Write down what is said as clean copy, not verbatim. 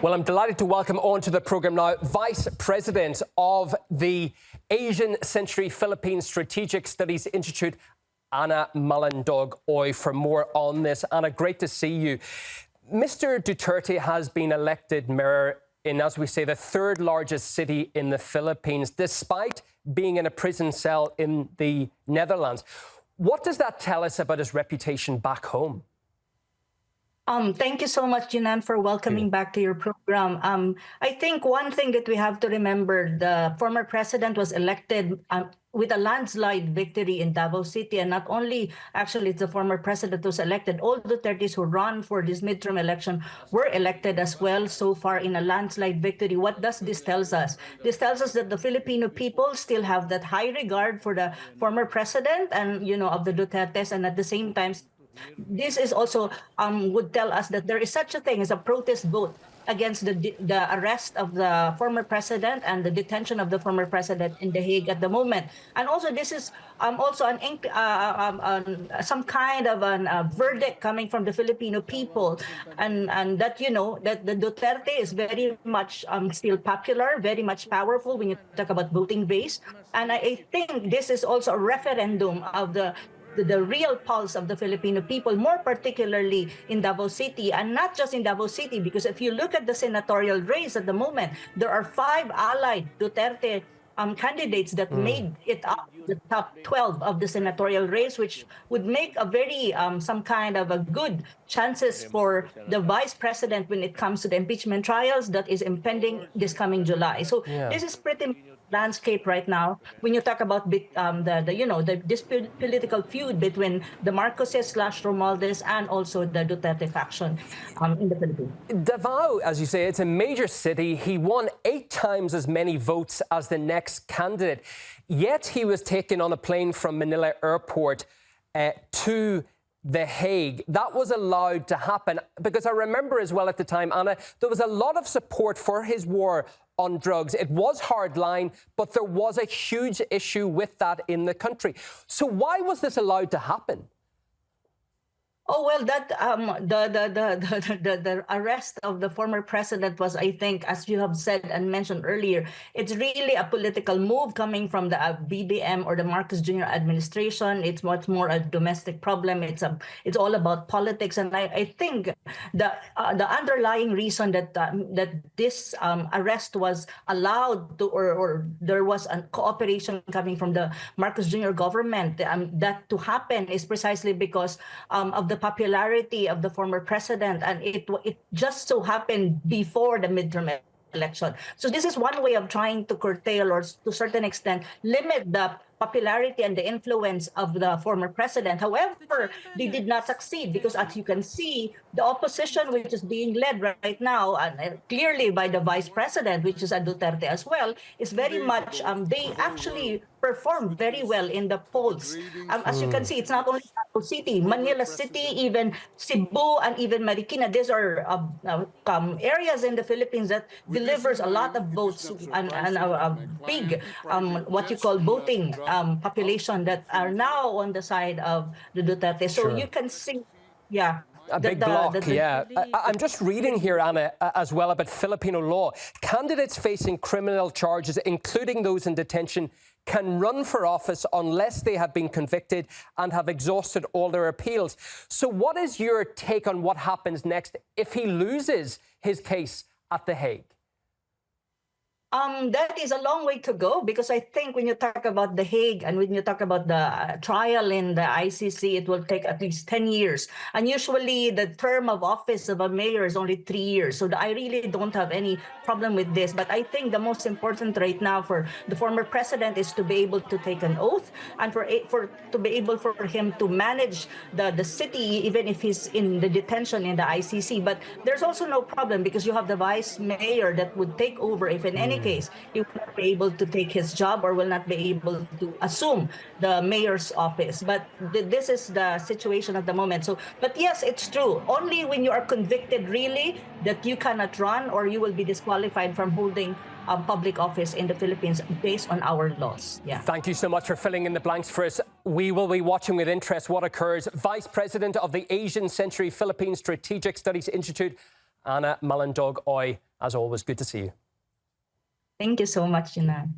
Well, I'm delighted to welcome onto the programme now Vice President of the Asian Century Philippines Strategic Studies Institute, Anna Malindog-Uy, for more on this. Anna, great to see you. Mr. Duterte has been elected mayor in, as we say, the third largest city in the Philippines, despite being in a prison cell in the Netherlands. What does that tell us about his reputation back home? Thank you so much, Jinan, for welcoming back to your program. I think one thing that we have to remember, the former president was elected with a landslide victory in Davao City. And not only, actually, it's the former president who was elected, all Dutertes who run for this midterm election were elected as well so far in a landslide victory. What does this tell us? This tells us that the Filipino people still have that high regard for the former president and, of the Dutertes, and at the same time, this is also would tell us that there is such a thing as a protest vote against the arrest of the former president and the detention of the former president in The Hague at the moment. And also this is also some kind of a verdict coming from the Filipino people, and that that the Duterte is very much still popular, very much powerful when you talk about voting base. And I think this is also a referendum of the real pulse of the Filipino people, more particularly in Davao City, and not just in Davao City, because if you look at the senatorial race at the moment, there are 5 allied Duterte candidates that made it up the top 12 of the senatorial race, which would make a very some kind of a good chances for the vice president when it comes to the impeachment trials that is impending this coming July. So this is pretty landscape right now when you talk about this political feud between the Marcoses/Romualdez and also the Duterte faction in the Philippines. Davao, as you say, it's a major city. He won 8 times as many votes as the next candidate, yet he was taken on a plane from Manila Airport to The Hague. That was allowed to happen because I remember as well at the time, Anna, there was a lot of support for his war on drugs. It was hardline, but there was a huge issue with that in the country. So why was this allowed to happen? Oh, well, that the arrest of the former president was, I think, as you have said and mentioned earlier, it's really a political move coming from the BBM or the Marcos Jr. administration. It's much more a domestic problem. It's all about politics, and I think the underlying reason that this arrest was allowed to, or there was a cooperation coming from the Marcos Jr. government that to happen is precisely because of the popularity of the former president, and it just so happened before the midterm election. So this is one way of trying to curtail or to a certain extent limit the popularity and the influence of the former president. However, they did not succeed because, as you can see, the opposition, which is being led right now, and clearly by the vice president, which is a Duterte as well, is very much, they actually performed very well in the polls. As you can see, it's not only Davao City, Manila City, even Cebu, and even Marikina. These are areas in the Philippines that delivers a lot of votes and a big, what you call voting population that are now on the side of the Duterte. So you can see, a big block, I'm just reading here, Anna, as well about Filipino law. Candidates facing criminal charges, including those in detention, can run for office unless they have been convicted and have exhausted all their appeals. So what is your take on what happens next if he loses his case at The Hague? That is a long way to go, because I think when you talk about The Hague and when you talk about the trial in the ICC, it will take at least 10 years. And usually the term of office of a mayor is only 3 years. So I really don't have any problem with this. But I think the most important right now for the former president is to be able to take an oath and to be able for him to manage the city, even if he's in the detention in the ICC. But there's also no problem because you have the vice mayor that would take over if in any case he will not be able to take his job or will not be able to assume the mayor's office. But this is the situation at the moment. So, but yes, it's true. Only when you are convicted really that you cannot run or you will be disqualified from holding public office in the Philippines based on our laws. Thank you so much for filling in the blanks for us. We will be watching with interest what occurs. Vice President of the Asian Century Philippines Strategic Studies Institute, Anna Malindog-Uy. As always, good to see you. Thank you so much, Jinan.